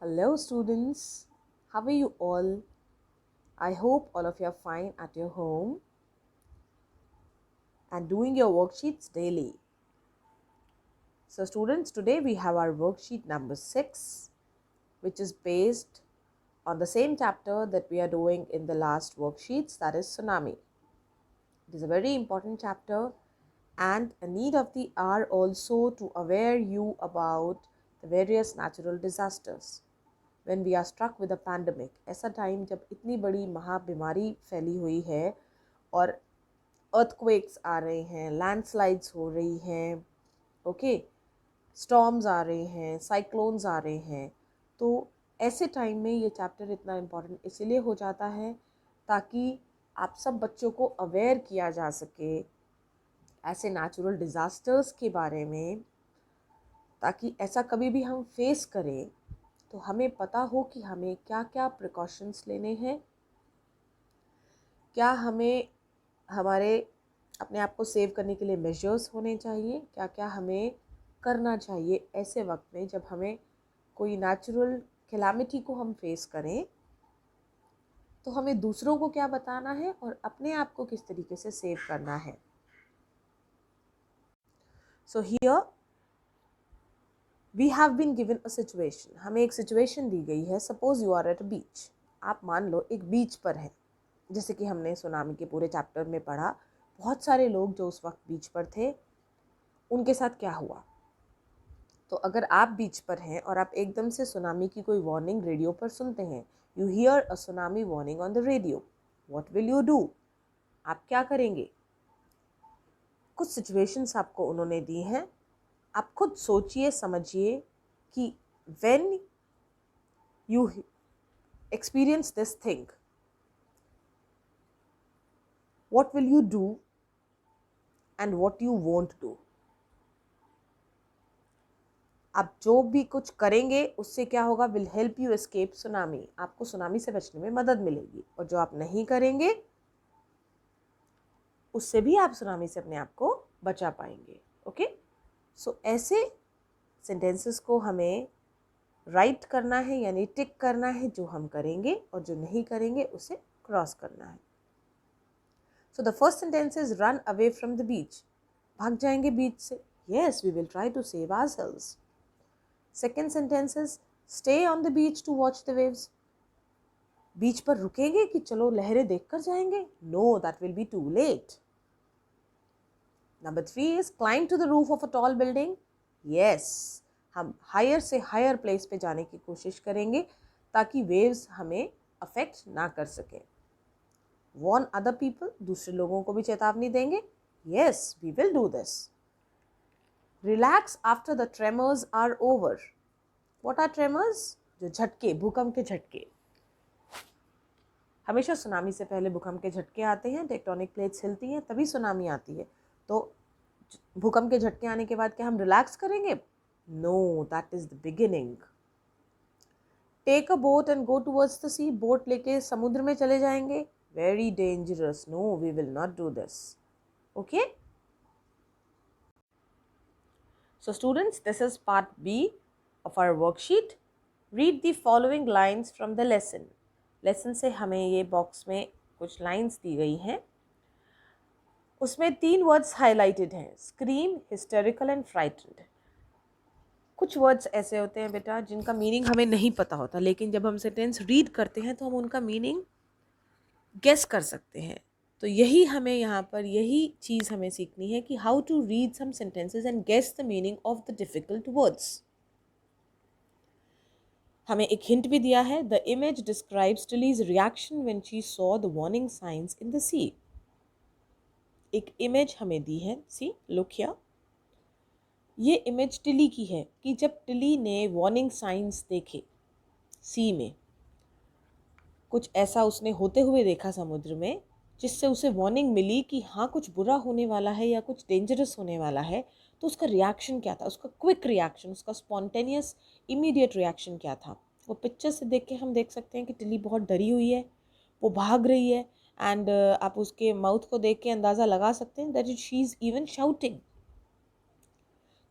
Hello, students. How are you all? I hope all of you are fine at your home and doing your worksheets daily. So, students, today we have our worksheet number 6, which is based on the same chapter that we are doing in the last worksheets, that is tsunami. It is a very important chapter and a need of the hour also to aware you about the various natural disasters. When we are struck with a pandemic, ऐसा time जब इतनी बड़ी महाबीमारी फैली हुई है और earthquakes आ रहे हैं, लैंडस्लाइड्स हो रही हैं, ओके, स्टॉर्म्स आ रहे हैं, साइक्लोन्स आ रहे हैं, तो ऐसे टाइम में ये चैप्टर इतना इम्पोर्टेंट इसलिए हो जाता है ताकि आप सब बच्चों को अवेयर किया जा सके ऐसे नेचुरल डिज़ास्टर्स के बारे में, ताकि ऐसा कभी भी हम फेस करें तो हमें पता हो कि हमें क्या क्या प्रिकॉशंस लेने हैं, क्या हमें हमारे अपने आप को सेव करने के लिए मेजर्स होने चाहिए, क्या क्या हमें करना चाहिए ऐसे वक्त में जब हमें कोई नेचुरल कैलामिटी को हम फेस करें, तो हमें दूसरों को क्या बताना है और अपने आप को किस तरीके से सेव करना है. So here we have been given a situation. हमें एक सिचुएशन दी गई है. Suppose you are at a beach. आप मान लो एक बीच पर हैं, जैसे कि हमने सुनामी के पूरे चैप्टर में पढ़ा. बहुत सारे लोग जो उस वक्त बीच पर थे, उनके साथ क्या हुआ. तो अगर आप बीच पर हैं और आप एकदम से सुनामी की कोई वार्निंग रेडियो पर सुनते हैं, you here a tsunami warning on the radio, what will you do. आप क्या करेंगे. कुछ सिचुएशंस आपको उन्होंने दी हैं. आप खुद सोचिए, समझिए कि when you experience this thing, what will you do and what you won't do. आप जो भी कुछ करेंगे उससे क्या होगा, will help you escape tsunami. आपको सुनामी से बचने में मदद मिलेगी. और जो आप नहीं करेंगे उससे भी आप सुनामी से अपने आप को बचा पाएंगे. ओके, सो ऐसे सेंटेंसेस को हमें राइट करना है, यानी टिक करना है जो हम करेंगे, और जो नहीं करेंगे उसे क्रॉस करना है. So the first sentence is run away from the beach. भाग जाएंगे बीच से. Yes, we will try to save ourselves. Second sentence is stay on the beach to watch the waves. Beach पर रुकेंगे कि चलो लहरें देखकर जाएंगे. No, that will be too late. Number 3 is climb to the roof of a tall building. Yes, हम higher से higher place पे जाने की कोशिश करेंगे ताकि वेव्स हमें अफेक्ट ना कर सके. वॉर्न अदर पीपल, दूसरे लोगों को भी चेतावनी देंगे. Yes, we will do this. Relax after the tremors are over. What are tremors? जो झटके, भूकंप के झटके. हमेशा सुनामी से पहले भूकंप के झटके आते हैं. टेक्टोनिक प्लेट्स हिलती हैं तभी सुनामी आती है. तो भूकंप के झटके आने के बाद क्या हम रिलैक्स करेंगे? No, that is the beginning. Take a boat and go towards the sea. Boat लेके समुद्र में चले जाएंगे. Very dangerous. No, we will not do this. Okay, so students, this is part B of our worksheet. Read the following lines from the lesson. Lesson से हमें ये box में कुछ लाइंस दी गई हैं. उसमें 3 वर्ड्स हाईलाइटेड हैं. Scream, hysterical and frightened. कुछ वर्ड्स ऐसे होते हैं बेटा जिनका मीनिंग हमें नहीं पता होता, लेकिन जब हम सेंटेंस रीड करते हैं तो हम उनका मीनिंग गेस कर सकते हैं. तो यही हमें यहाँ पर यही चीज़ हमें सीखनी है कि how to read some sentences and guess the meaning of the difficult words. हमें एक हिंट भी दिया है. The image describes Tilly's reaction when she saw the warning signs in the sea. एक इमेज हमें दी है. See, look here. ये इमेज टिली की है कि जब टिली ने वार्निंग साइंस देखे सी में, कुछ ऐसा उसने होते हुए देखा समुद्र में जिससे उसे वार्निंग मिली कि हाँ कुछ बुरा होने वाला है या कुछ डेंजरस होने वाला है. तो उसका रिएक्शन क्या था, उसका क्विक रिएक्शन, उसका स्पॉन्टेनियस इमीडिएट रिएक्शन क्या था. वो पिक्चर से देख के हम देख सकते हैं कि टिली बहुत डरी हुई है, वो भाग रही है. एंड आप उसके माउथ को देख के अंदाज़ा लगा सकते हैं that is she is even shouting.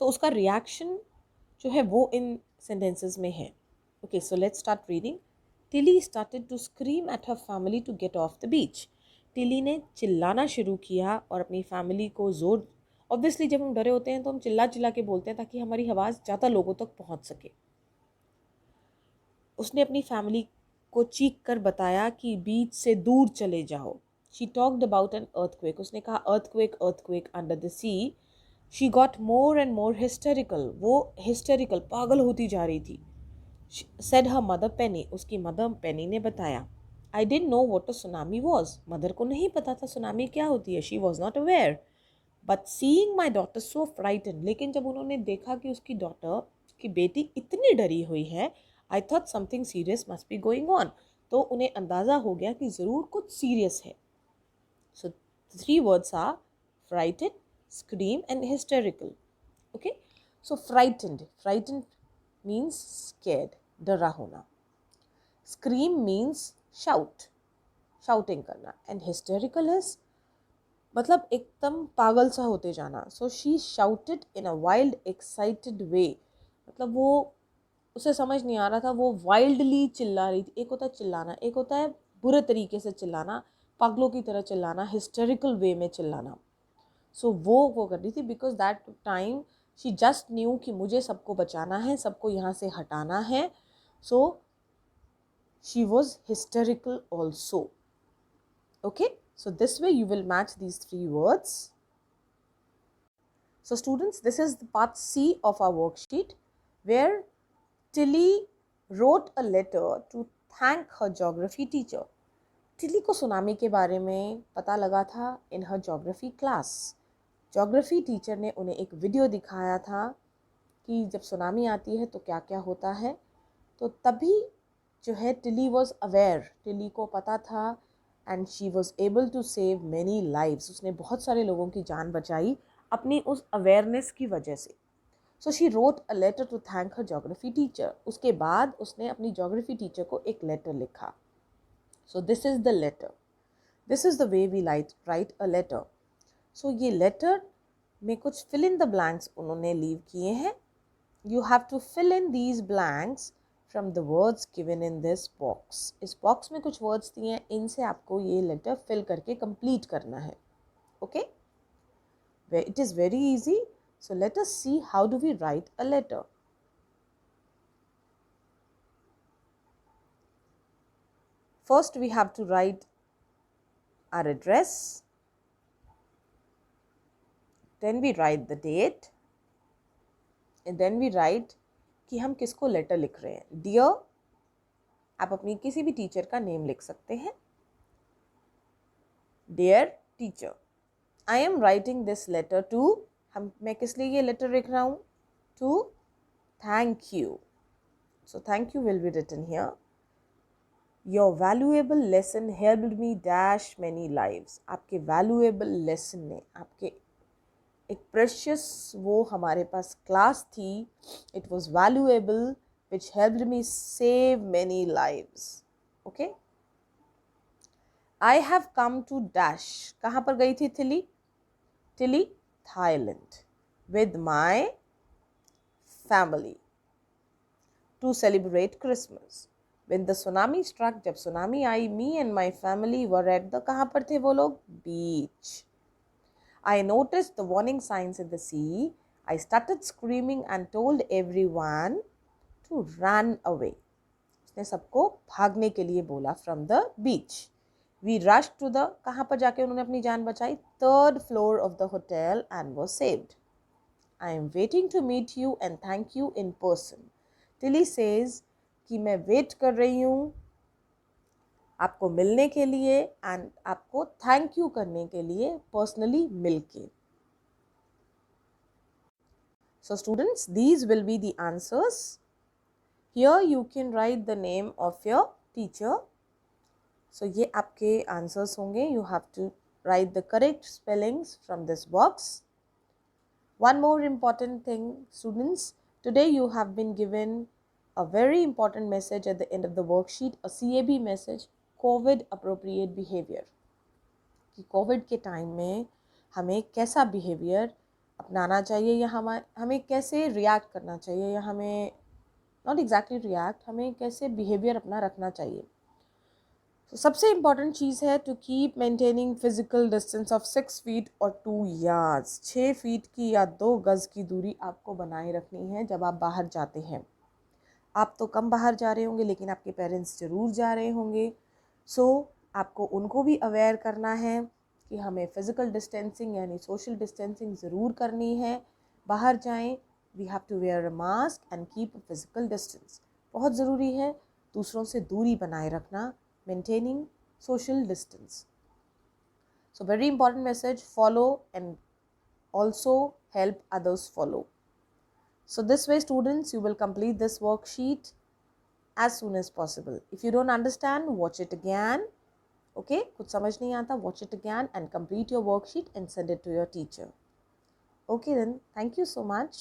तो उसका रिएक्शन जो है वो इन सेंटेंसेस में है. Okay, so let's start reading. Tilly started to scream at her family to get off the beach. Tilly ने चिल्लाना शुरू किया और अपनी फैमिली को जोर, ऑब्वियसली जब हम डरे होते हैं तो हम चिल्ला चिल्ला के बोलते हैं ताकि हमारी आवाज़ ज़्यादा लोगों तक पहुंच सके। उसने अपनी फैमिली को चीख कर बताया कि बीच से दूर चले जाओ। She talked about an earthquake. उसने कहा earthquake under the sea. She got more and more hysterical. वो हिस्टेरिकल, पागल होती जा रही थी। Said her mother Penny. उसकी मदर पेनी ने बताया। I didn't know what a tsunami was. Mother को नहीं पता था सुनामी क्या होती है। She was not aware. But seeing my daughter so frightened, लेकिन जब उन्होंने देखा कि उसकी डॉटर की बेटी इतनी डरी हुई है, I thought something serious must be going on. तो उन्हें अंदाज़ा हो गया कि ज़रूर कुछ सीरियस है। So three words are frightened, scream and hysterical. Okay, so frightened means scared, डरा होना। स्क्रीम मीन्स शाउटिंग करना। एंड हिस्टेरिकल इज मतलब एकदम पागल सा होते जाना। So she shouted in a wild excited way. मतलब वो, उसे समझ नहीं आ रहा था, वो वाइल्डली चिल्ला रही थी। एक होता है चिल्लाना, एक होता है बुरे तरीके से चिल्लाना, पागलों की तरह चिल्लाना, हिस्टेरिकल वे में चिल्लाना। सो वो कर रही थी because that time she just new कि मुझे सबको बचाना है, सबको यहाँ से हटाना है। So she was hysterical also. Okay, so this way you will match these three words. So students, this is the part C of our worksheet where Tilly wrote a letter to thank her geography teacher. Tilly को tsunami के बारे में पता लगा था in her geography class. Geography teacher ने उन्हें एक वीडियो दिखाया था कि जब सुनामी आती है तो क्या क्या होता है। तो तभी जो है टिली वॉज अवेयर, टिली को पता था and she was able to save many lives. उसने बहुत सारे लोगों की जान बचाई अपनी उस अवेयरनेस की वजह से। So she wrote a letter to thank her geography teacher. उसके बाद उसने अपनी जोग्राफी टीचर को एक लेटर लिखा। So this is the letter, this is the way we write a letter. So ये लेटर में कुछ फिल इन द ब्लैंक्स उन्होंने लीव किए हैं। You have to fill in these blanks from the words given in this box. इस box में कुछ words दिए हैं, इनसे आपको ये लेटर फिल करके कंप्लीट करना है। Okay, it is very easy. So let us see how do we write a letter. First we have to write our address, then we write the date, and then we write कि हम किसको letter लिख रहे हैं। Dear, आप अपनी किसी भी टीचर का नेम लिख सकते हैं। Dear teacher, I am writing this letter to, मैं किस लिए ये लेटर लिख रहा हूँ, to thank you. So thank you will be written here. Your valuable lesson helped me dash many lives. आपके वैल्यूएबल लेसन ने, आपके एक प्रेशियस वो हमारे पास क्लास थी, it was valuable which helped me save many lives. Okay, I have come to dash, कहाँ पर गई थी Tilly, Tilly Thailand, with my family to celebrate Christmas. When the tsunami struck, जब tsunami I, me and my family were at the, कहाँ पर थे वो लोग, beach. I noticed the warning signs in the sea. I started screaming and told everyone to run away. उसने सबको भागने के लिए बोला from the beach. We rushed to the, कहाँ पर जाके उन्होंने अपनी जान बचाई, third floor of the hotel and was saved. I am waiting to meet you and thank you in person. Tilly says कि मैं वेट कर रही हूँ आपको मिलने के लिए एंड आपको थैंक यू करने के लिए पर्सनली मिलके। So students, these will be the answers. Here you can write the name of your teacher. So ये आपके answers होंगे. You have to write the correct spellings from this box. One more important thing, students, today you have been given a very important message at the end of the worksheet, a CAB message, COVID appropriate behavior. कि Covid के time में हमें कैसा behaviour अपनाना चाहिए या हमें कैसे रिएक्ट करना चाहिए या हमें नॉट एग्जैक्टली रिएक्ट, हमें कैसे बिहेवियर अपना रखना चाहिए। तो सबसे इम्पॉर्टेंट चीज़ है to keep maintaining physical distance of 6 feet और 2 यार्ड्स। 6 फीट की या 2 गज़ की दूरी आपको बनाए रखनी है जब आप बाहर जाते हैं। आप तो कम बाहर जा रहे होंगे लेकिन आपके पेरेंट्स ज़रूर जा रहे होंगे। सो आपको उनको भी अवेयर करना है कि हमें फ़िज़िकल डिस्टेंसिंग यानी सोशल डिस्टेंसिंग ज़रूर करनी है। बाहर जाएं, we have to wear a mask and keep a physical distance. बहुत ज़रूरी है दूसरों से दूरी बनाए रखना, maintaining social distance. So very important message, follow and also help others follow. So this way students, you will complete this worksheet as soon as possible. If you don't understand, watch it again. Okay, कुछ समझ नहीं आता, watch it again and complete your worksheet and send it to your teacher. Okay then, thank you so much.